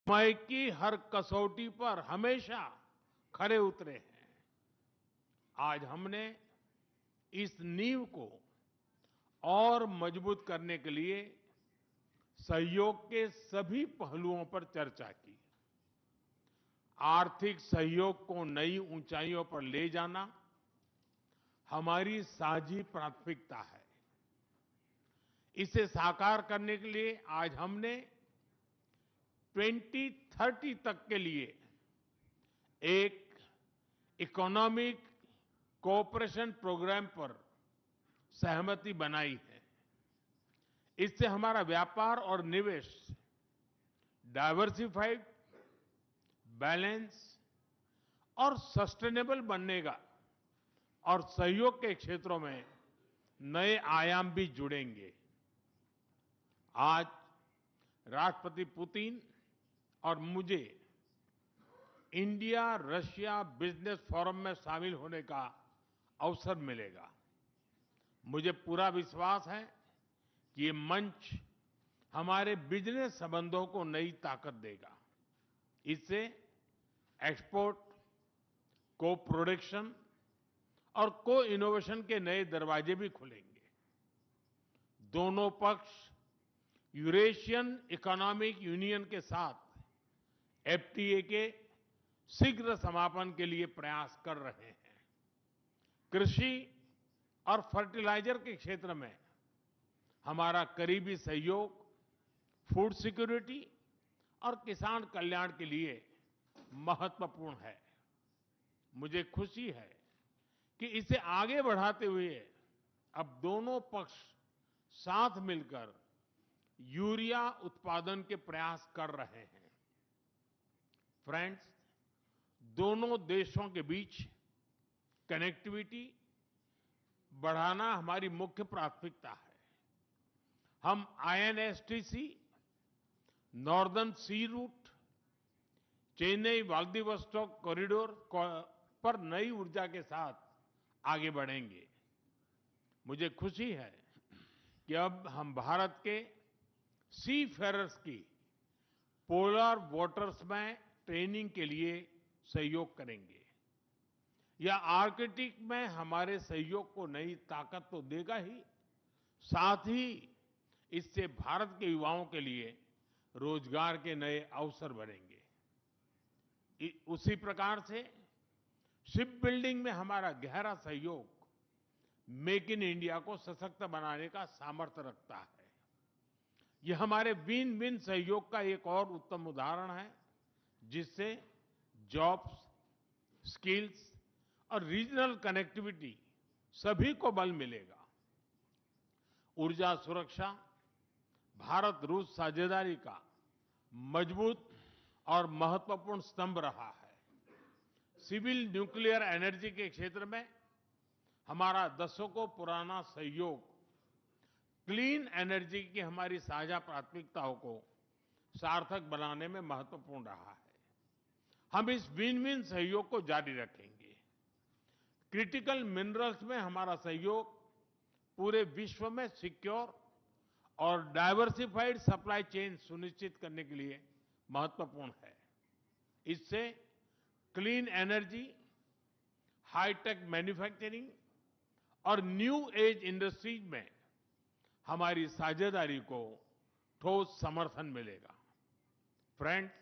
समय की हर कसौटी पर हमेशा खरे उतरे हैं। आज हमने इस नींव को और मजबूत करने के लिए सहयोग के सभी पहलुओं पर चर्चा की। आर्थिक सहयोग को नई ऊंचाइयों पर ले जाना हमारी साझी प्राथमिकता है। इसे साकार करने के लिए आज हमने 2030 तक के लिए एक इकोनॉमिक कोऑपरेशन प्रोग्राम पर सहमति बनाई है। इससे हमारा व्यापार और निवेश डाइवर्सिफाइड, बैलेंस और सस्टेनेबल बनेगा और सहयोग के क्षेत्रों में नए आयाम भी जुड़ेंगे। आज राष्ट्रपति पुतिन और मुझे इंडिया रशिया बिजनेस फोरम में शामिल होने का अवसर मिलेगा। मुझे पूरा विश्वास है कि ये मंच हमारे बिजनेस संबंधों को नई ताकत देगा। इससे एक्सपोर्ट, को प्रोडक्शन और को इनोवेशन के नए दरवाजे भी खुलेंगे। दोनों पक्ष यूरेशियन इकोनॉमिक यूनियन के साथ एफटीए के शीघ्र समापन के लिए प्रयास कर रहे हैं। कृषि और फर्टिलाइजर के क्षेत्र में हमारा करीबी सहयोग फूड सिक्योरिटी और किसान कल्याण के लिए महत्वपूर्ण है। मुझे खुशी है कि इसे आगे बढ़ाते हुए अब दोनों पक्ष साथ मिलकर यूरिया उत्पादन के प्रयास कर रहे हैं। फ्रेंड्स, दोनों देशों के बीच कनेक्टिविटी बढ़ाना हमारी मुख्य प्राथमिकता है। हम आईएनएसटीसी, नॉर्दर्न सी रूट, चेन्नई व्लादिवोस्टोक कॉरिडोर पर नई ऊर्जा के साथ आगे बढ़ेंगे। मुझे खुशी है कि अब हम भारत के सी फेरर्स की पोलर वाटर्स में ट्रेनिंग के लिए सहयोग करेंगे। यह आर्कटिक में हमारे सहयोग को नई ताकत तो देगा ही, साथ ही इससे भारत के युवाओं के लिए रोजगार के नए अवसर बनेंगे। उसी प्रकार से शिप बिल्डिंग में हमारा गहरा सहयोग मेक इन इंडिया को सशक्त बनाने का सामर्थ्य रखता है। यह हमारे विन विन सहयोग का एक और उत्तम उदाहरण है, जिससे जॉब्स, स्किल्स और रीजनल कनेक्टिविटी सभी को बल मिलेगा। ऊर्जा सुरक्षा भारत रूस साझेदारी का मजबूत और महत्वपूर्ण स्तंभ रहा है। सिविल न्यूक्लियर एनर्जी के क्षेत्र में हमारा दशकों पुराना सहयोग क्लीन एनर्जी की हमारी साझा प्राथमिकताओं को सार्थक बनाने में महत्वपूर्ण रहा है। हम इस विन विन सहयोग को जारी रखेंगे। क्रिटिकल मिनरल्स में हमारा सहयोग पूरे विश्व में सिक्योर और डाइवर्सिफाइड सप्लाई चेन सुनिश्चित करने के लिए महत्वपूर्ण है। इससे क्लीन एनर्जी, हाईटेक मैन्युफैक्चरिंग और न्यू एज इंडस्ट्रीज में हमारी साझेदारी को ठोस समर्थन मिलेगा। फ्रेंड्स,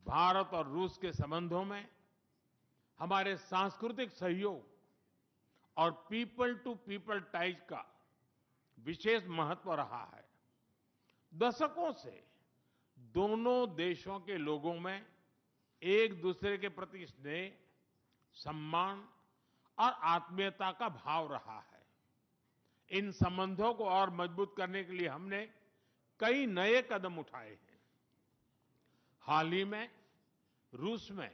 भारत और रूस के संबंधों में हमारे सांस्कृतिक सहयोग और पीपल टू पीपल टाइज का विशेष महत्व रहा है। दशकों से दोनों देशों के लोगों में एक दूसरे के प्रति स्नेह, सम्मान और आत्मीयता का भाव रहा है। इन संबंधों को और मजबूत करने के लिए हमने कई नए कदम उठाए हैं। हाल ही में रूस में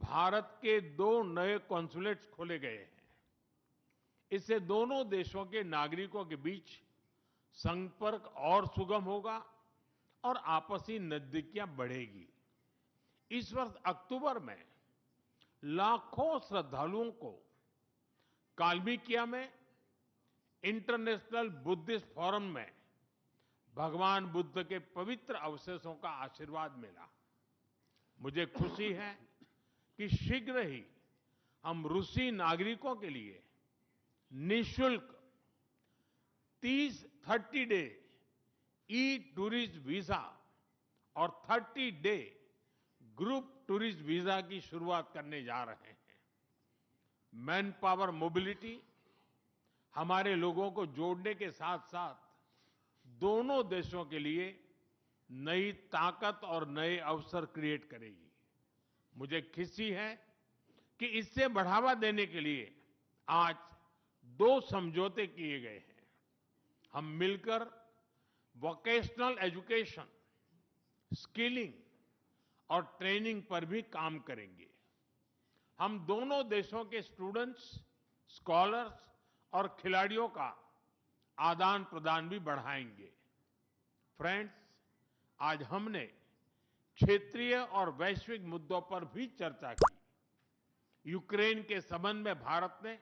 भारत के 2 नए कॉन्सुलेट्स खोले गए हैं। इससे दोनों देशों के नागरिकों के बीच संपर्क और सुगम होगा और आपसी नजदीकियां बढ़ेगी। इस वर्ष अक्टूबर में लाखों श्रद्धालुओं को काल्मिकिया में इंटरनेशनल बुद्धिस्ट फोरम में भगवान बुद्ध के पवित्र अवशेषों का आशीर्वाद मिला। मुझे खुशी है कि शीघ्र ही हम रूसी नागरिकों के लिए निःशुल्क 30 डे ई टूरिस्ट वीजा और 30 डे ग्रुप टूरिस्ट वीजा की शुरुआत करने जा रहे हैं। मैन पावर मोबिलिटी हमारे लोगों को जोड़ने के साथ साथ दोनों देशों के लिए नई ताकत और नए अवसर क्रिएट करेगी। मुझे खुशी है कि इससे बढ़ावा देने के लिए आज 2 समझौते किए गए हैं। हम मिलकर वोकेशनल एजुकेशन, स्किलिंग और ट्रेनिंग पर भी काम करेंगे। हम दोनों देशों के स्टूडेंट्स, स्कॉलर्स और खिलाड़ियों का आदान प्रदान भी बढ़ाएंगे। फ्रेंड्स, आज हमने क्षेत्रीय और वैश्विक मुद्दों पर भी चर्चा की। यूक्रेन के संबंध में भारत ने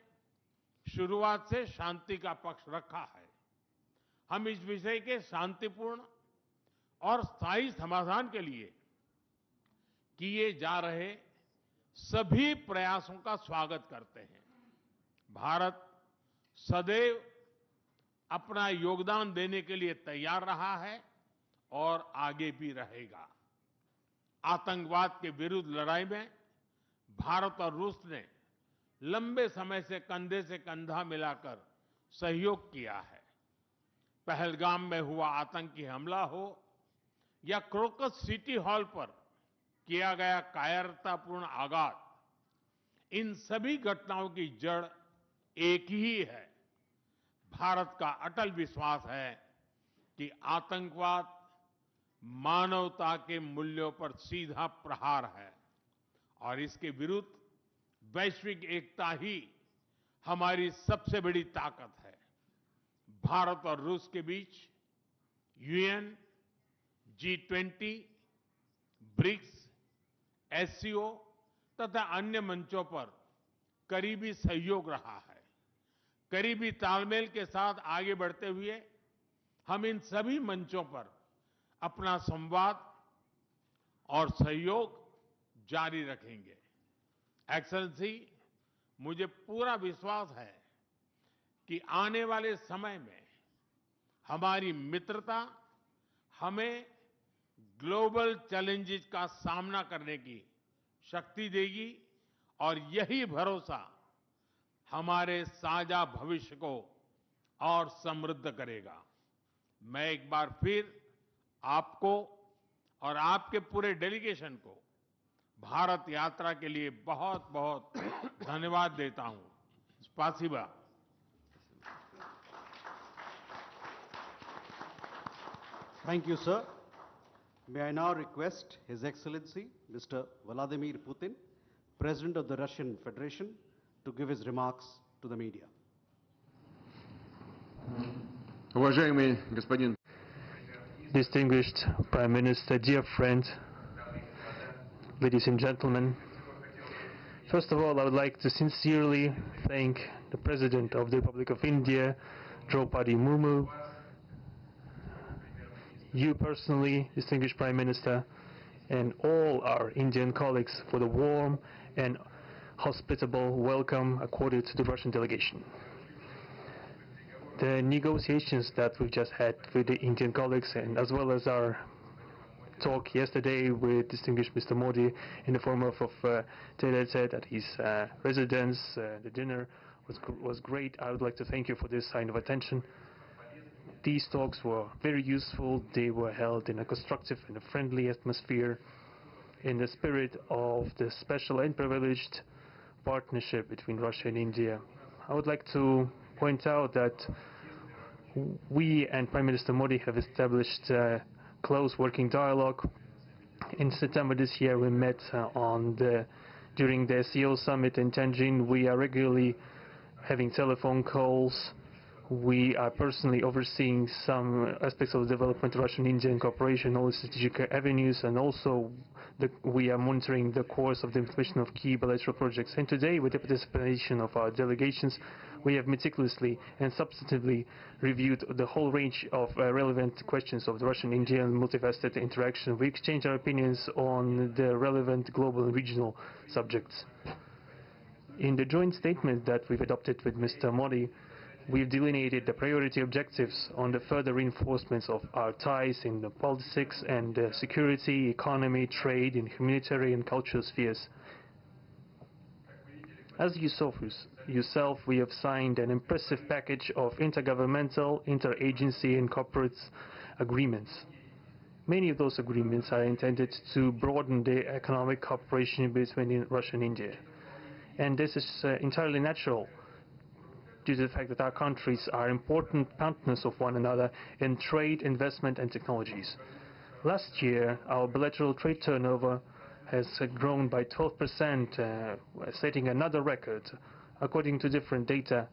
शुरुआत से शांति का पक्ष रखा है। हम इस विषय के शांतिपूर्ण और स्थायी समाधान के लिए किए जा रहे सभी प्रयासों का स्वागत करते हैं। भारत सदैव अपना योगदान देने के लिए तैयार रहा है और आगे भी रहेगा। आतंकवाद के विरुद्ध लड़ाई में भारत और रूस ने लंबे समय से कंधा मिलाकर सहयोग किया है। पहलगाम में हुआ आतंकी हमला हो या क्रोकस सिटी हॉल पर किया गया कायरतापूर्ण आघात, इन सभी घटनाओं की जड़ एक ही है। भारत का अटल विश्वास है कि आतंकवाद मानवता के मूल्यों पर सीधा प्रहार है और इसके विरुद्ध वैश्विक एकता ही हमारी सबसे बड़ी ताकत है। भारत और रूस के बीच यूएन, G20, ब्रिक्स, एससीओ तथा अन्य मंचों पर करीबी सहयोग रहा है। करीबी तालमेल के साथ आगे बढ़ते हुए हम इन सभी मंचों पर अपना संवाद और सहयोग जारी रखेंगे। एक्सेलेंसी, मुझे पूरा विश्वास है कि आने वाले समय में हमारी मित्रता हमें ग्लोबल चैलेंजेस का सामना करने की शक्ति देगी और यही भरोसा हमारे साझा भविष्य को और समृद्ध करेगा। मैं एक बार फिर आपको और आपके पूरे डेलीगेशन को भारत यात्रा के लिए बहुत बहुत धन्यवाद देता हूं। स्पासिबा। Thank you, sir. May I now request His Excellency, Mr. Vladimir Putin, President of the Russian Federation, to give his remarks to the media. Уважаемый господин Distinguished Prime Minister, dear friend, ladies and gentlemen, first of all, I would like to sincerely thank the President of the Republic of India, Draupadi Murmu, you personally, distinguished Prime Minister, and all our Indian colleagues for the warm and hospitable welcome accorded to the Russian delegation. The negotiations that we've just had with the Indian colleagues, and as well as our talk yesterday with distinguished Mr. Modi in the form of tete-a-tete at his residence, the dinner was great. I would like to thank you for this sign of attention. These talks were very useful. They were held in a constructive and a friendly atmosphere in the spirit of the special and privileged partnership between Russia and India. I would like to point out that we and Prime Minister Modi have established a close working dialogue. In September this year, we met during the SEO summit in Tianjin. We are regularly having telephone calls. We are personally overseeing some aspects of the development of Russian-Indian cooperation, all the strategic avenues, and also we are monitoring the course of the implementation of key bilateral projects. And today, with the participation of our delegations, We have meticulously and substantively reviewed the whole range of relevant questions of the Russian-Indian multifaceted interaction. We exchanged our opinions on the relevant global and regional subjects. In the joint statement that we've adopted with Mr. Modi, we've delineated the priority objectives on the further reinforcements of our ties in the politics and security, economy, trade, in humanitarian and cultural spheres. As you saw for yourself, we have signed an impressive package of intergovernmental, interagency and corporate agreements. Many of those agreements are intended to broaden the economic cooperation between Russia and India. And this is entirely natural, due to the fact that our countries are important partners of one another in trade, investment and technologies. Last year, our bilateral trade turnover has grown by 12%, setting another record. According to different data,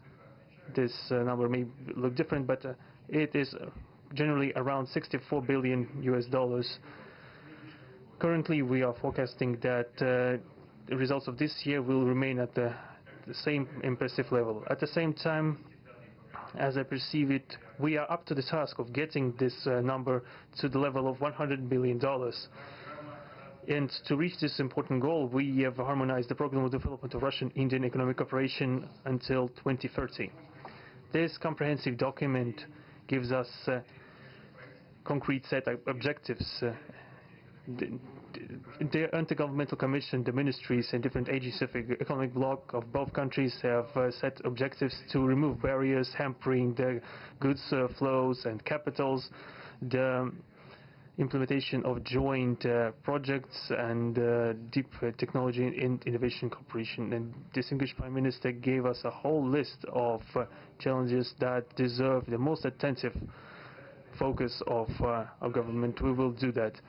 this number may look different, but it is generally around $64 billion US. Currently, we are forecasting that the results of this year will remain at the same impressive level. At the same time, as I perceive it, we are up to the task of getting this number to the level of $100 billion. And to reach this important goal, we have harmonized the program of development of Russian-Indian economic cooperation until 2030. This comprehensive document gives us concrete set of objectives. The Intergovernmental Commission, the ministries and different agencies of the economic bloc of both countries have set objectives to remove barriers hampering the goods flows and capitals, the implementation of joint projects and deep technology and innovation cooperation. And distinguished Prime Minister gave us a whole list of challenges that deserve the most attentive focus of our government. We will do that.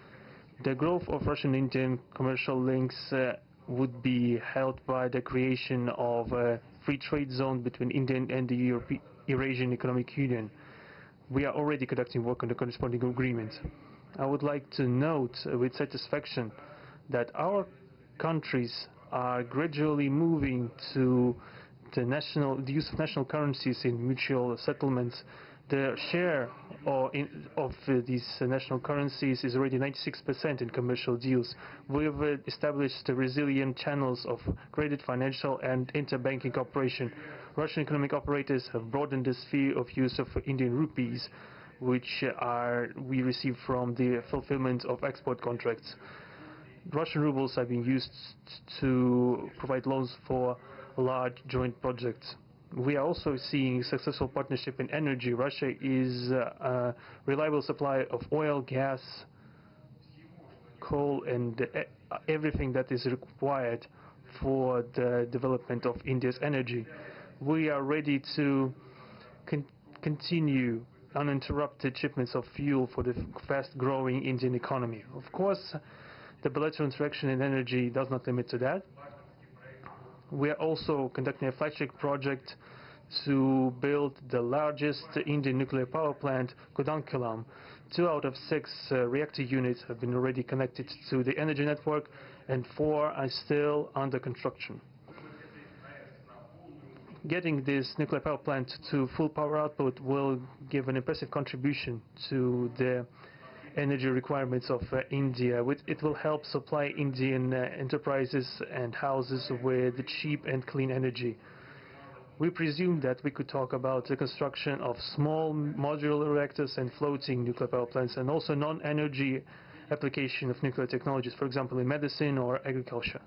The growth of Russian-Indian commercial links would be helped by the creation of a free trade zone between India and the Eurasian Economic Union. We are already conducting work on the corresponding agreement. I would like to note with satisfaction that our countries are gradually moving to the use of national currencies in mutual settlements. The share of these national currencies is already 96% in commercial deals. We have established resilient channels of credit, financial and interbanking cooperation. Russian economic operators have broadened the sphere of use of Indian rupees, which we receive from the fulfillment of export contracts. Russian rubles are being used to provide loans for large joint projects. We are also seeing successful partnership in energy. Russia is a reliable supplier of oil, gas, coal and everything that is required for the development of India's energy. We are ready to continue uninterrupted shipments of fuel for the fast-growing Indian economy. Of course, the bilateral interaction in energy does not limit to that. We are also conducting a flagship project to build the largest Indian nuclear power plant, Kudankulam. 2 out of 6 reactor units have been already connected to the energy network and 4 are still under construction. Getting this nuclear power plant to full power output will give an impressive contribution to the energy requirements of India. It will help supply Indian enterprises and houses with cheap and clean energy. We presume that we could talk about the construction of small modular reactors and floating nuclear power plants, and also non-energy application of nuclear technologies, for example in medicine or agriculture.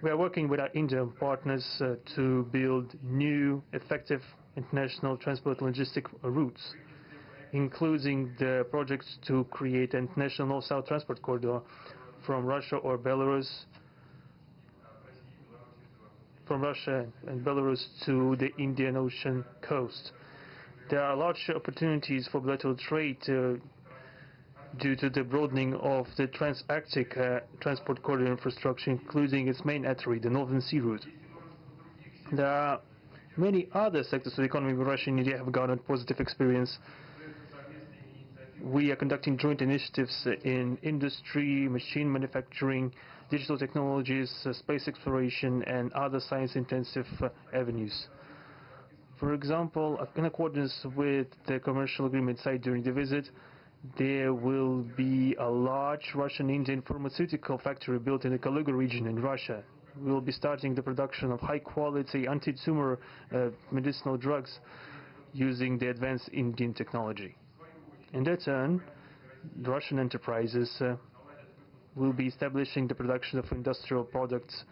We are working with our Indian partners to build new, effective international transport logistic routes, including the projects to create an international north-south transport corridor from Russia and Belarus to the Indian Ocean coast. There are large opportunities for bilateral trade due to the broadening of the trans-Arctic transport corridor infrastructure, including its main artery, the Northern Sea Route. There are many other sectors of the economy where Russia and India have garnered positive experience. We are conducting joint initiatives in industry, machine manufacturing, digital technologies, space exploration and other science-intensive avenues. For example, in accordance with the commercial agreement signed during the visit, there will be a large Russian-Indian pharmaceutical factory built in the Kaluga region in Russia. We will be starting the production of high-quality anti-tumor medicinal drugs using the advanced Indian technology. In their turn, the Russian enterprises will be establishing the production of industrial products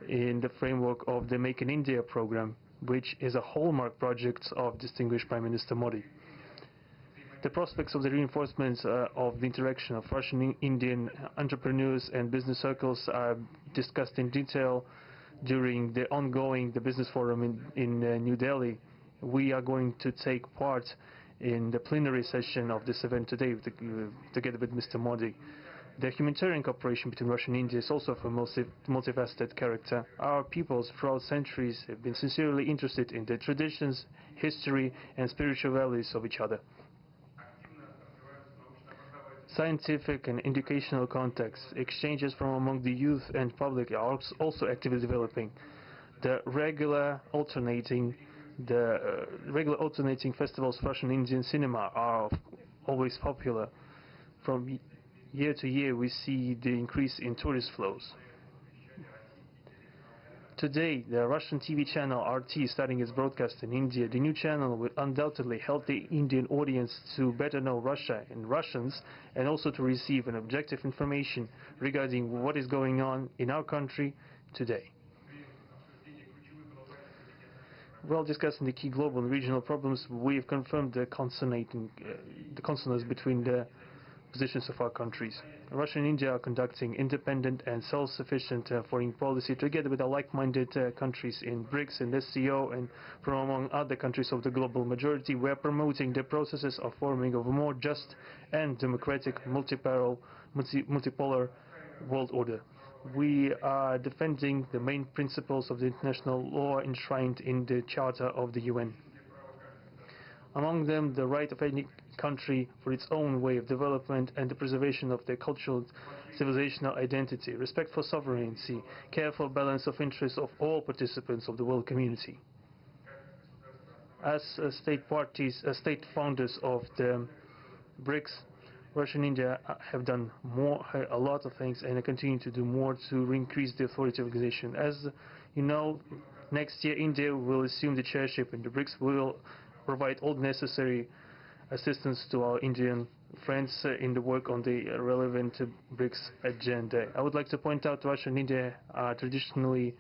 in the framework of the Make in India program, which is a hallmark project of distinguished Prime Minister Modi. The prospects of the reinforcement of the interaction of Russian-Indian entrepreneurs and business circles are discussed in detail during the ongoing Business Forum in New Delhi. We are going to take part in the plenary session of this event today together with Mr. Modi. The humanitarian cooperation between Russia and India is also of a multifaceted character. Our peoples throughout centuries have been sincerely interested in the traditions, history and spiritual values of each other. Scientific and educational contacts, exchanges from among the youth and public are also actively developing. The regular alternating festivals of Russian Indian cinema are always popular. From year to year we see the increase in tourist flows. Today, the Russian TV channel RT is starting its broadcast in India. The new channel will undoubtedly help the Indian audience to better know Russia and Russians, and also to receive an objective information regarding what is going on in our country today. While discussing the key global and regional problems, we have confirmed the consonance between the positions of our countries. Russia and India are conducting independent and self-sufficient foreign policy together with the like-minded countries in BRICS and SCO, and from among other countries of the global majority. We are promoting the processes of forming of a more just and democratic multipolar world order. We are defending the main principles of the international law enshrined in the Charter of the UN. Among them, the right of any country for its own way of development and the preservation of their cultural civilizational identity, respect for sovereignty, careful balance of interests of all participants of the world community. As state founders of the BRICS, Russia and India have done a lot of things and continue to do more to increase the authority of the organization. As you know, next year India will assume the chairship and the BRICS will provide all necessary assistance to our Indian friends in the work on the relevant BRICS agenda. I would like to point out Russia and India are traditionally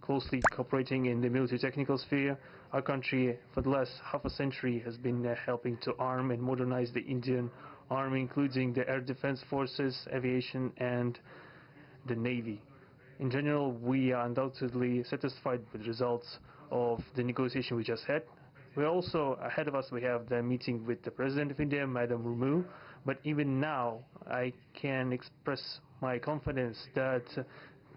closely cooperating in the military technical sphere. Our country for the last half a century has been helping to arm and modernize the Indian Army, including the air defense forces, aviation and the Navy. In general, we are undoubtedly satisfied with the results of the negotiation we just had. We also, ahead of us, we have the meeting with the President of India, Madam Murmu. But even now, I can express my confidence that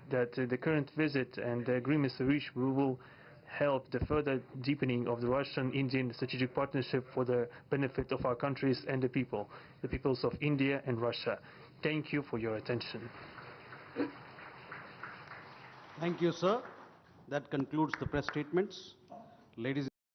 the current visit and the agreements reached will help the further deepening of the Russian-Indian strategic partnership for the benefit of our countries and the peoples of India and Russia. Thank you for your attention. Thank you, sir. That concludes the press statements. Ladies